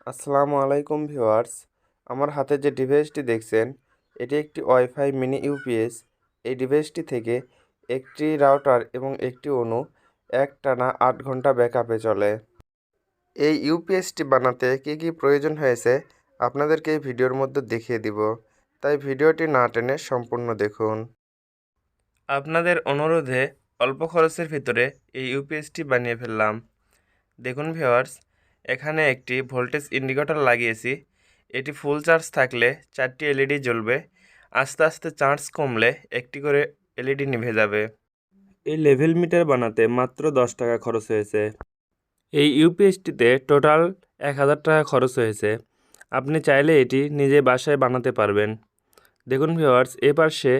আসসালামু আলাইকুম ভিউয়ার্স। আমার হাতে যে ডিভাইসটি দেখছেন এটি একটি ওয়াইফাই মিনি ইউপিএস। এই ডিভাইসটি থেকে একটি রাউটার এবং একটি অণু একটানা 8 ঘন্টা ব্যাকআপে চলে। এই ইউপিএসটি বানাতে কী কী প্রয়োজন হয়েছে আপনাদেরকে এই ভিডিওর মধ্যে দেখিয়ে দিব, তাই ভিডিওটি না টেনে সম্পূর্ণ দেখুন। আপনাদের অনুরোধে অল্প খরচের ভিতরে এই ইউপিএসটি বানিয়ে ফেললাম। দেখুন ভিউয়ার্স, এখানে একটি ভোল্টেজ ইন্ডিকেটর লাগিয়েছি। এটি ফুল চার্জ থাকলে 4টি এলইডি জ্বলবে, আস্তে আস্তে চার্জ কমলে একটি করে এলইডি নিভে যাবে। এই লেভেল মিটার বানাতে মাত্র 10 টাকা খরচ হয়েছে। এই ইউপিএসটিতে টোটাল 1000 টাকা খরচ হয়েছে। আপনি চাইলে এটি নিজে বাসায় বানাতে পারবেন। দেখুন ভিউয়ার্স, এ পাশে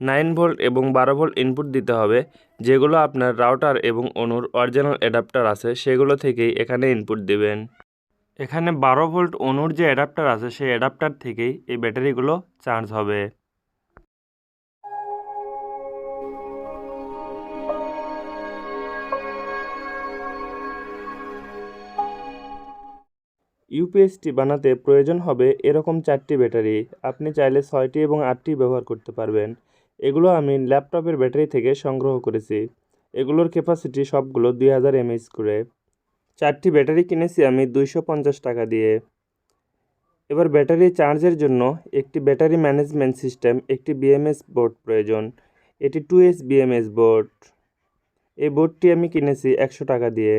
9 ভোল্ট এবং 12 ভোল্ট ইনপুট দিতে হবে, যেগুলো আপনার রাউটার এবং অণুর অরিজিনাল অ্যাডাপ্টার আছে সেগুলো থেকেই এখানে ইনপুট দিবেন। এখানে 12 ভোল্ট অণুর যে অ্যাডাপ্টার আছে সেই অ্যাডাপ্টার থেকেই এই ব্যাটারিগুলো চার্জ হবে। ইউপিএসটি বানাতে প্রয়োজন হবে এরকম 4টি ব্যাটারি। আপনি চাইলে 6টি এবং 8টি ব্যবহার করতে পারবেন। এগুলো আমি ল্যাপটপের ব্যাটারি থেকে সংগ্রহ করেছি। এগুলোর ক্যাপাসিটি সবগুলো 2000 mAh করে। 4টি ব্যাটারি কিনেছি আমি 250 টাকা দিয়ে। এবার ব্যাটারি চার্জের জন্য একটি ব্যাটারি ম্যানেজমেন্ট সিস্টেম, একটি বিএমএস বোর্ড প্রয়োজন। এটি 2S বিএমএস বোর্ড। এই বোর্ডটি আমি কিনেছি 100 টাকা দিয়ে।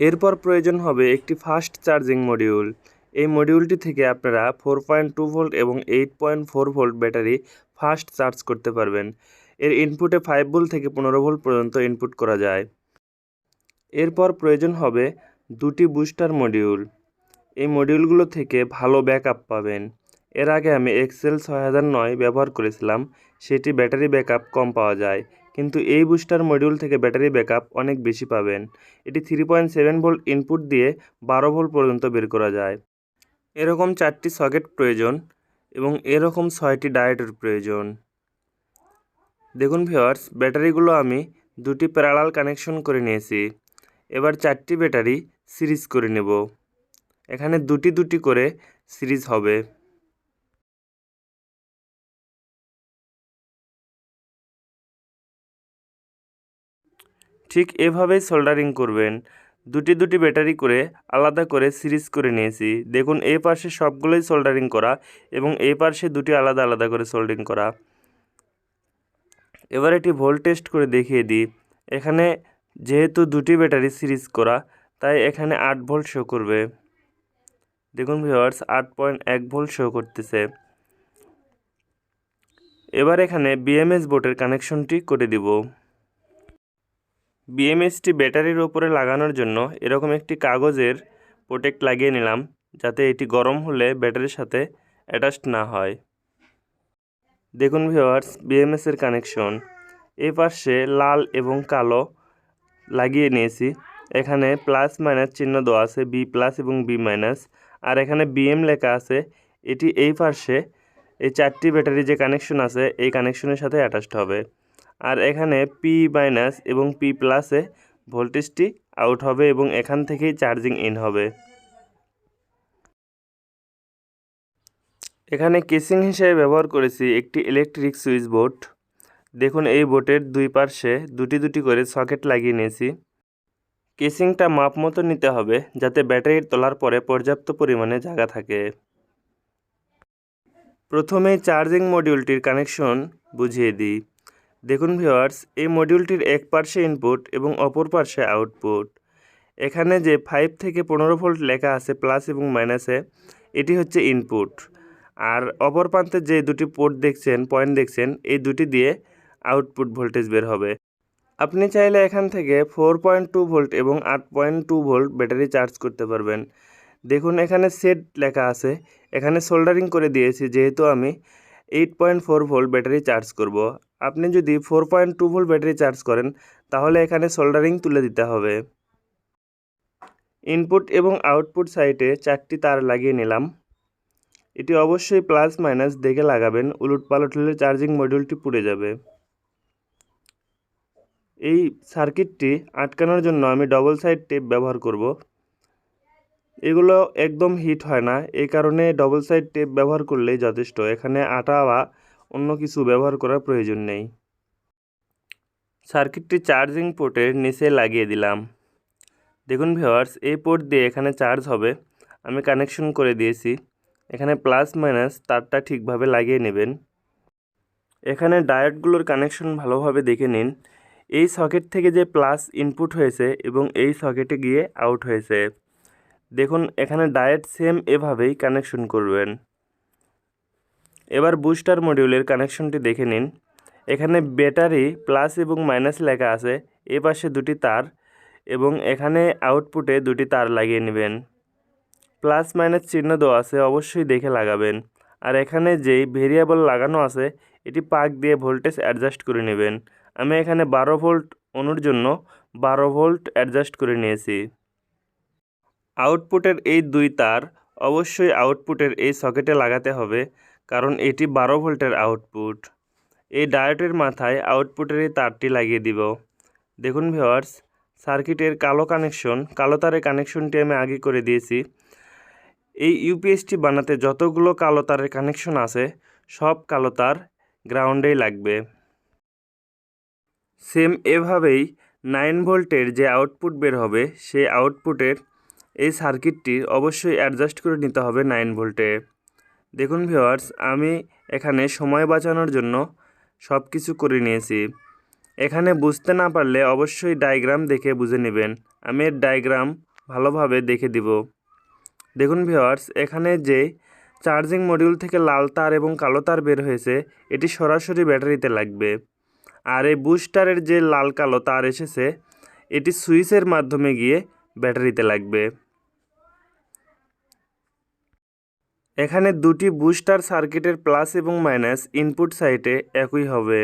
এরপর প্রয়োজন হবে একটি ফাস্ট চার্জিং মডিউল। এই মডিউলটি থেকে আপনারা 4.2 ভোল্ট এবং 8.4 ভোল্ট ব্যাটারি ফাস্ট চার্জ করতে পারবেন। এর ইনপুটে 5 ভোল্ট থেকে 15 ভোল্ট পর্যন্ত ইনপুট করা যায়। এরপর প্রয়োজন হবে 2টি বুস্টার মডিউল। এই মডিউলগুলো থেকে ভালো ব্যাকআপ পাবেন। এর আগে আমি এক্সেল 6009 ব্যবহার করেছিলাম, সেটি ব্যাটারি ব্যাকআপ কম পাওয়া যায়, কিন্তু এই বুস্টার মডিউল থেকে ব্যাটারি ব্যাকআপ অনেক বেশি পাবেন। এটি 3.7 ভোল্ট ইনপুট দিয়ে 12 ভোল্ট পর্যন্ত বের করা যায়। এরকম 4টি সকেট প্রয়োজন এবং এরকম 6টি ডায়োডের প্রয়োজন। দেখুন ভিউয়ার্স, ব্যাটারিগুলো আমি 2টি প্যারালাল কানেকশন করে নিয়েছি। এবার 4টি ব্যাটারি সিরিজ করে নেব। এখানে 2টি করে সিরিজ হবে। ঠিক এভাবেই সোল্ডারিং করবেন। 2টি ব্যাটারি করে আলাদা করে সিরিজ করে নিয়েছি। দেখুন, এই পাশে সবগুলোই সোল্ডারিং করা এবং এই পাশে 2টি আলাদা আলাদা করে সোল্ডারিং করা। এবার এটি ভোল্ট টেস্ট করে দেখিয়ে দিই। এখানে যেহেতু 2টি ব্যাটারি সিরিজ করা, তাই এখানে 8 ভোল্ট শো করবে। দেখুন ভিউয়ার্স, 8.1 ভোল্ট শো করতেছে। এবার এখানে বিএমএস বোর্ডের কানেকশনটি করে দিব। বিএমএসটি ব্যাটারির ওপরে লাগানোর জন্য এরকম একটি কাগজের প্রোটেক্ট লাগিয়ে নিলাম, যাতে এটি গরম হলে ব্যাটারির সাথে অ্যাটাচড না হয়। দেখুন ভিউয়ার্স, বিএমএসের কানেকশন এই পাশে লাল এবং কালো লাগিয়ে নিয়েছি। এখানে প্লাস মাইনাস চিহ্ন দেওয়া আছে, বি প্লাস এবং বি মাইনাস, আর এখানে বিএম লেখা আছে। এটি এই পাশে এই 4টি ব্যাটারি যে কানেকশন আছে এই কানেকশনের সাথে অ্যাটাচড হবে। আর এখানে পি মাইনাস এবং পি প্লাসে ভোল্টেজটি আউট হবে এবং এখান থেকেই চার্জিং ইন হবে। এখানে কেসিং হিসেবে ব্যবহার করেছি একটি ইলেকট্রিক সুইচ বোর্ড। দেখুন, এই বোর্ডের দুই পাশে 2টি করে সকেট লাগিয়ে নিয়েছি। কেসিংটা মাপ মতো নিতে হবে, যাতে ব্যাটারির তোলার পরে পর্যাপ্ত পরিমাণে জায়গা থাকে। প্রথমেই চার্জিং মডিউলটির কানেকশন বুঝিয়ে দিই। দেখুন ভিউয়ার্স, এই মডিউলটির এক পার্শ্বে ইনপুট এবং অপর পার্শ্বে আউটপুট। এখানে যে 5 থেকে 15 ভোল্ট লেখা আছে প্লাস এবং মাইনাসে, এটি হচ্ছে ইনপুট। আর অপর প্রান্তে যে 2টি পয়েন্ট দেখছেন, এই 2টি দিয়ে আউটপুট ভোল্টেজ বের হবে। আপনি চাইলে এখান থেকে 4.2 ভোল্ট এবং 8.2 ভোল্ট ব্যাটারি চার্জ করতে পারবেন। দেখুন, এখানে সেট লেখা আছে। এখানে সোল্ডারিং করে দিয়েছি, যেহেতু আমি 8.4 ভোল্ট ব্যাটারি চার্জ করব। আপনি যদি 4.2 ভোল্ট ব্যাটারি চার্জ করেন, তাহলে এখানে সোল্ডারিং তুলে দিতে হবে। ইনপুট এবং আউটপুট সাইডে 4টি তার লাগিয়ে নিলাম। এটি অবশ্যই প্লাস মাইনাস দেখে লাগাবেন, উলটপালট হলে চার্জিং মডিউলটি পুড়ে যাবে। এই সার্কিটটি আটকানোর জন্য আমি ডবল সাইড টেপ ব্যবহার করব। এগুলো একদম হিট হয় না, এই কারণে ডবল সাইড টেপ ব্যবহার করলেই যথেষ্ট। এখানে আটা বা অন্য কিছু ব্যবহার করার প্রয়োজন নেই। সার্কিটটি চার্জিং পোর্টের নিচে লাগিয়ে দিলাম। দেখুন ভিউয়ার্স, এই পোর্ট দিয়ে এখানে চার্জ হবে। আমি কানেকশন করে দিয়েছি। এখানে প্লাস মাইনাস তারটা ঠিকভাবে লাগিয়ে নেবেন। এখানে ডায়োডগুলোর কানেকশন ভালোভাবে দেখে নিন। এই সকেট থেকে যে প্লাস ইনপুট হয়েছে এবং এই সকেটে গিয়ে আউট হয়েছে। দেখুন এখানে ডায়োড সেম এভাবেই কানেকশন করবেন। এবার বুস্টার মডিউলের কানেকশনটি দেখে নিন। এখানে ব্যাটারি প্লাস এবং মাইনাস লেখা আছে। এ পাশে দুটি তার এবং এখানে আউটপুটে দুটি তার লাগিয়ে নেবেন। প্লাস মাইনাস চিহ্ন দেওয়া আছে, অবশ্যই দেখে লাগাবেন। আর এখানে যেই ভেরিয়েবল লাগানো আছে এটি পাক দিয়ে ভোল্টেজ অ্যাডজাস্ট করে নেবেন। আমি এখানে 12 ভোল্ট অনুর জন্য 12 ভোল্ট অ্যাডজাস্ট করে নিয়েছি। আউটপুটের এই দুই তার অবশ্যই আউটপুটের এই সকেটে লাগাতে হবে, কারণ এটি 12 ভোল্টের আউটপুট। এই ডায়োডের মাথায় আউটপুটের এই তারটি লাগিয়ে দিব। দেখুন ভিউয়ার্স, সার্কিটের কালো তারের কানেকশনটি আমি আগে করে দিয়েছি। এই ইউপিএসটি বানাতে যতগুলো কালো তারের কানেকশন আছে সব কালো তার গ্রাউন্ডেই লাগবে। সেম এভাবেই 9 ভোল্টের যে আউটপুট বের হবে সেই আউটপুটের এই সার্কিটটি অবশ্যই অ্যাডজাস্ট করে নিতে হবে 9 ভোল্টে। দেখুন ভিউয়ার্স, আমি এখানে সময় বাঁচানোর জন্য সব কিছু করে নিয়েছি। এখানে বুঝতে না পারলে অবশ্যই ডায়াগ্রাম দেখে বুঝে নেবেন। আমি এর ডায়াগ্রাম ভালোভাবে দেখে দিব। দেখুন ভিউয়ার্স, এখানে যে চার্জিং মডিউল থেকে লাল তার এবং কালো তার বের হয়েছে এটি সরাসরি ব্যাটারিতে লাগবে। আর এই বুস্টারের যে লাল কালো তার এসেছে এটি সুইচের মাধ্যমে গিয়ে ব্যাটারিতে লাগবে। এখানে দুটি বুস্টার সার্কিটের প্লাস এবং মাইনাস ইনপুট সাইডে একই হবে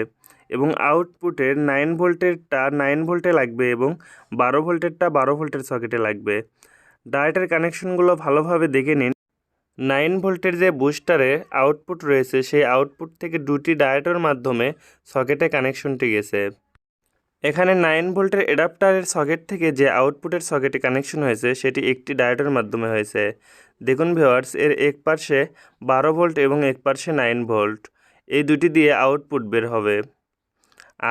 এবং আউটপুটের 9 ভোল্টেরটা 9 ভোল্টে লাগবে এবং 12 ভোল্টেরটা 12 ভোল্টের সকেটে লাগবে। ডায়োডের কানেকশনগুলো ভালোভাবে দেখে নিন। 9 ভোল্টের যে বুস্টারে আউটপুট রয়েছে সেই আউটপুট থেকে দুটি ডায়োডের মাধ্যমে সকেটে কানেকশনটি গেছে। এখানে 9 ভোল্টের অ্যাডাপ্টারের সকেট থেকে যে আউটপুটের সকেটে কানেকশন হয়েছে সেটি একটি ডায়োডের মাধ্যমে হয়েছে। দেখুন ভিউয়ার্স, এর এক পাশে 12 ভোল্ট এবং এক পাশে 9 ভোল্ট, এই দুটি দিয়ে আউটপুট বের হবে।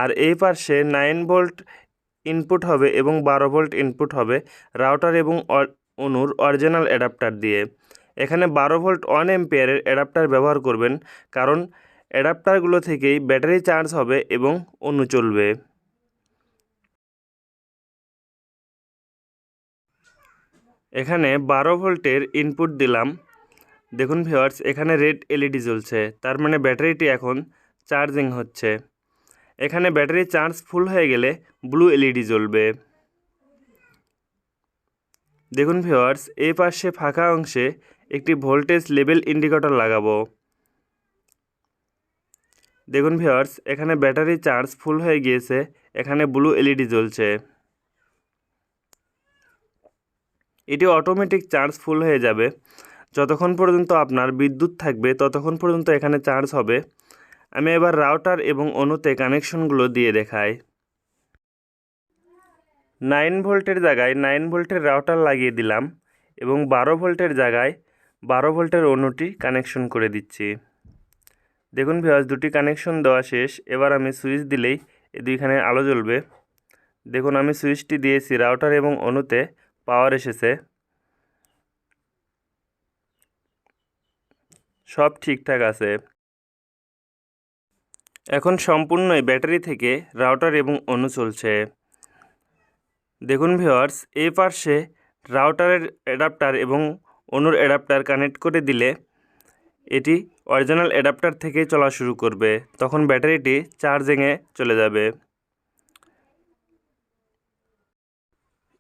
আর এই পাশে 9 ভোল্ট ইনপুট হবে এবং 12 ভোল্ট ইনপুট হবে রাউটার এবং অনুর অরিজিনাল অ্যাডাপ্টার দিয়ে। এখানে 12 ভোল্ট 1 অ্যাম্পিয়ারের অ্যাডাপ্টার ব্যবহার করবেন, কারণ অ্যাডাপ্টারগুলো থেকেই ব্যাটারি চার্জ হবে এবং অনু চলবে। এখানে 12 ভোল্টের ইনপুট দিলাম। দেখুন ভিউয়ার্স, এখানে রেড এলইডি জ্বলছে, তার মানে ব্যাটারিটি এখন চার্জিং হচ্ছে। এখানে ব্যাটারি চার্জ ফুল হয়ে গেলে ব্লু এলইডি জ্বলবে। দেখুন ভিউয়ার্স, এই পাশে ফাঁকা অংশে একটি ভোল্টেজ লেভেল ইন্ডিকেটর লাগাবো। দেখুন ভিউয়ার্স, এখানে ব্যাটারি চার্জ ফুল হয়ে গিয়েছে, এখানে ব্লু এলইডি জ্বলছে। এটি অটোমেটিক চার্জ ফুল হয়ে যাবে। যতক্ষণ পর্যন্ত আপনার বিদ্যুৎ থাকবে ততক্ষণ পর্যন্ত এখানে চার্জ হবে। আমি এবার রাউটার এবং অনুতে কানেকশনগুলো দিয়ে দেখাই। 9 ভোল্টের জায়গায় 9 ভোল্টের রাউটার লাগিয়ে দিলাম এবং 12 ভোল্টের জায়গায় 12 ভোল্টের অনুটি কানেকশন করে দিচ্ছি। দেখুন ভিউয়ার্স, দুটি কানেকশন দেওয়া শেষ। এবার আমি সুইচ দিলেই এই দুইখানে আলো জ্বলবে। দেখুন আমি সুইচটি দিয়েছি, রাউটার এবং অনুতে পাওয়ার এসেছে, সব ঠিকঠাক আছে। এখন সম্পূর্ণই ব্যাটারি থেকে রাউটার এবং অনু চলছে। দেখুন ভিউয়ার্স, এই পাশে রাউটারের অ্যাডাপ্টার এবং অনুর অ্যাডাপ্টার কানেক্ট করে দিলে এটি অরিজিনাল অ্যাডাপ্টার থেকেই চলা শুরু করবে, তখন ব্যাটারিটি চার্জিংয়ে চলে যাবে।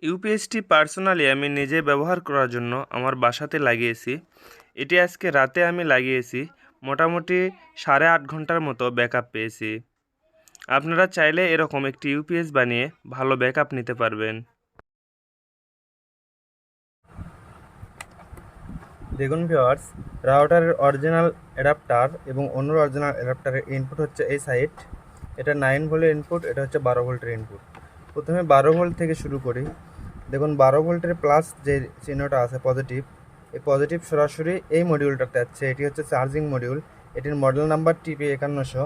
ইউপিএসটি পার্সোনালি আমি নিজে ব্যবহার করার জন্য আমার বাসাতে লাগিয়েছি। এটি আজকে রাতে আমি লাগিয়েছি, মোটামুটি 8.5 ঘন্টার মতো ব্যাকআপ পেয়েছি। আপনারা চাইলে এরকম একটি ইউপিএস বানিয়ে ভালো ব্যাকআপ নিতে পারবেন। দেখুন ভিউয়ার্স, রাউটারের অরিজিনাল অ্যাডাপ্টার এবং অন্য অরিজিনাল অ্যাডাপ্টারের ইনপুট হচ্ছে এই সাইড। এটা 9 ভোল্টের ইনপুট, এটা হচ্ছে 12 ভোল্টের ইনপুট। প্রথমে 12 ভোল্ট থেকে শুরু করি। দেখুন 12 ভোল্টের প্লাস যে চিহ্নটা আছে পজিটিভ, এই পজিটিভ সরাসরি এই মডিউলটাতে যাচ্ছে। এটি হচ্ছে চার্জিং মডিউল, এটির মডেল নাম্বার TP5100।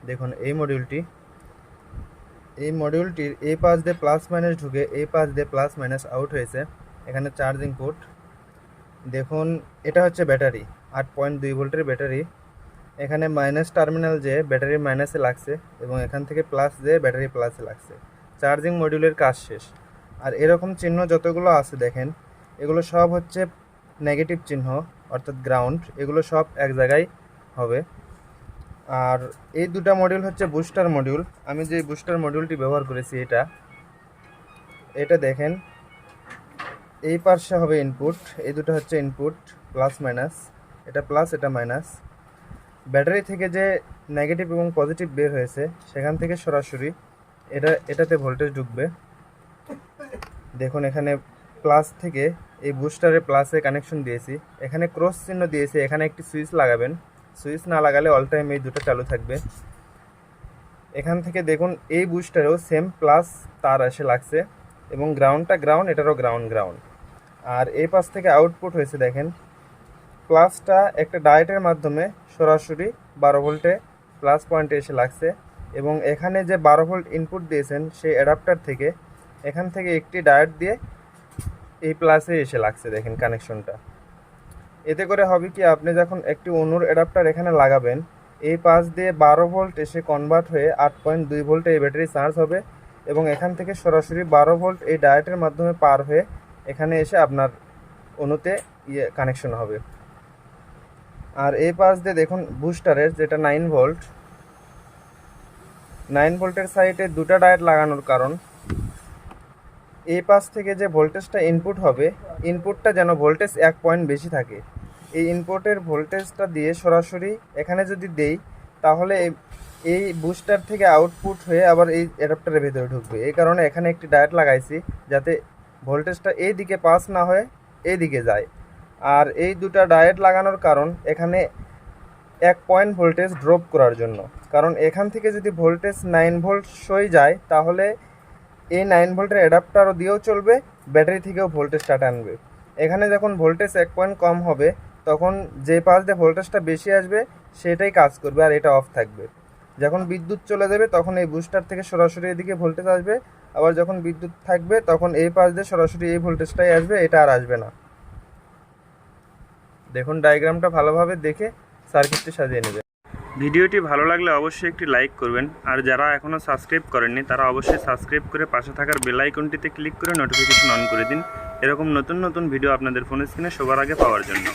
দেখুন এই মডিউলটির এই পাশ দিয়ে প্লাস মাইনাস ঢুকে এই পাশ দিয়ে প্লাস মাইনাস আউট হয়েছে। এখানে চার্জিং পোর্ট। দেখুন এটা হচ্ছে ব্যাটারি, 8.2 ভোল্টের ব্যাটারি। এখানে মাইনাস টার্মিনাল যে ব্যাটারি মাইনাসে লাগছে এবং এখান থেকে প্লাস যে ব্যাটারি প্লাসে লাগছে। চার্জিং মডিউলের কাজ শেষ। আর এরকম চিহ্ন যতগুলো আছে দেখেন, এগুলো সব হচ্ছে নেগেটিভ চিহ্ন অর্থাৎ গ্রাউন্ড। এগুলো সব এক জায়গায় হবে। আর এই দুটা মডিউল হচ্ছে বুস্টার মডিউল। আমি যে বুস্টার মডিউলটি ব্যবহার করেছি এটা দেখেন, এই পাশে হবে ইনপুট, এই দুটো হচ্ছে ইনপুট প্লাস মাইনাস, এটা প্লাস এটা মাইনাস। ব্যাটারি থেকে যে নেগেটিভ এবং পজিটিভ বের হয়েছে সেখান থেকে সরাসরি এটাতে ভোল্টেজ ঢুকবে। দেখুন এখানে প্লাস থেকে এই বুস্টারে প্লাসে কানেকশন দিয়েছি, এখানে ক্রস চিহ্ন দিয়েছি, এখানে একটি সুইচ লাগাবেন। সুইচ না লাগালে অল টাইম এই দুটো চালু থাকবে। এখান থেকে দেখুন এই বুস্টারেও সেম প্লাস তার এসে লাগছে এবং গ্রাউন্ডটা গ্রাউন্ড, এটারও গ্রাউন্ড। আর এই পাশ থেকে আউটপুট হয়েছে দেখেন, প্লাসটা একটা ডায়েটের মাধ্যমে সরাসরি 12 ভোল্টে প্লাস পয়েন্টে এসে লাগছে এবং এখানে যে 12 ভোল্ট ইনপুট দিয়েছেন সেই অ্যাডাপ্টার থেকে এখান থেকে একটি ডায়েট দিয়ে এই প্লাসে এসে লাগছে। দেখেন কানেকশনটা। এতে করে হবে কি, আপনি যখন একটি অনুর অ্যাডাপ্টার এখানে লাগাবেন, এই পাশ দিয়ে 12 ভোল্ট এসে কনভার্ট হয়ে 8.2 ভোল্টে এই ব্যাটারি চার্জ হবে এবং এখান থেকে সরাসরি 12 ভোল্ট এই ডায়েটের মাধ্যমে পার হয়ে এখানে এসে আপনার অনুতে কানেকশন হবে। আর এই পাশ দিয়ে দেখুন বুস্টারের যেটা 9 ভোল্টের সাইডে দুটা ডায়েট লাগানোর কারণ, এই পাশ থেকে যে ভোল্টেজটা ইনপুট হবে, ইনপুটটা যেন ভোল্টেজ 1 পয়েন্ট বেশি থাকে। এই ইনপুটের ভোল্টেজটা দিয়ে সরাসরি এখানে যদি দেই তাহলে এই বুস্টার থেকে আউটপুট হয়ে আবার এই অ্যাডাপ্টারের ভেতরে ঢুকবে। এই কারণে এখানে একটি ডায়েট লাগাইছি যাতে ভোল্টেজটা এই দিকে পাস না হয়ে এই দিকে যায়। আর এই দুটা ডায়েট লাগানোর কারণ এখানে 1 পয়েন্ট ভোল্টেজ ড্রপ করার জন্য। কারণ এখান থেকে যদি ভোল্টেজ 9 ভোল্ট সই যায় তাহলে এই 9 ভোল্টের অ্যাডাপ্টারও দিয়েও চলবে, ব্যাটারি থেকেও ভোল্টেজটা টানবে। এখানে যখন ভোল্টেজ 1 পয়েন্ট কম হবে তখন যে পাশ দিয়ে ভোল্টেজটা বেশি আসবে সেটাই কাজ করবে আর এটা অফ থাকবে। যখন বিদ্যুৎ চলে যাবে তখন এই বুস্টার থেকে সরাসরি এদিকে ভোল্টেজ আসবে, আবার যখন বিদ্যুৎ থাকবে তখন এই পাশ দিয়ে সরাসরি এই ভোল্টেজটাই আসবে, এটা আর আসবে না। দেখুন ডায়াগ্রামটা ভালোভাবে দেখে সার্কিটটি সাজিয়ে নেবে। ভিডিওটি ভালো লাগলে অবশ্যই একটি লাইক করবেন, আর যারা এখনও সাবস্ক্রাইব করেননি তারা অবশ্যই সাবস্ক্রাইব করে পাশে থাকার বেল আইকনটিতে ক্লিক করে নোটিফিকেশন অন করে দিন, এরকম নতুন নতুন ভিডিও আপনাদের ফোন স্ক্রিনে সবার আগে পাওয়ার জন্য।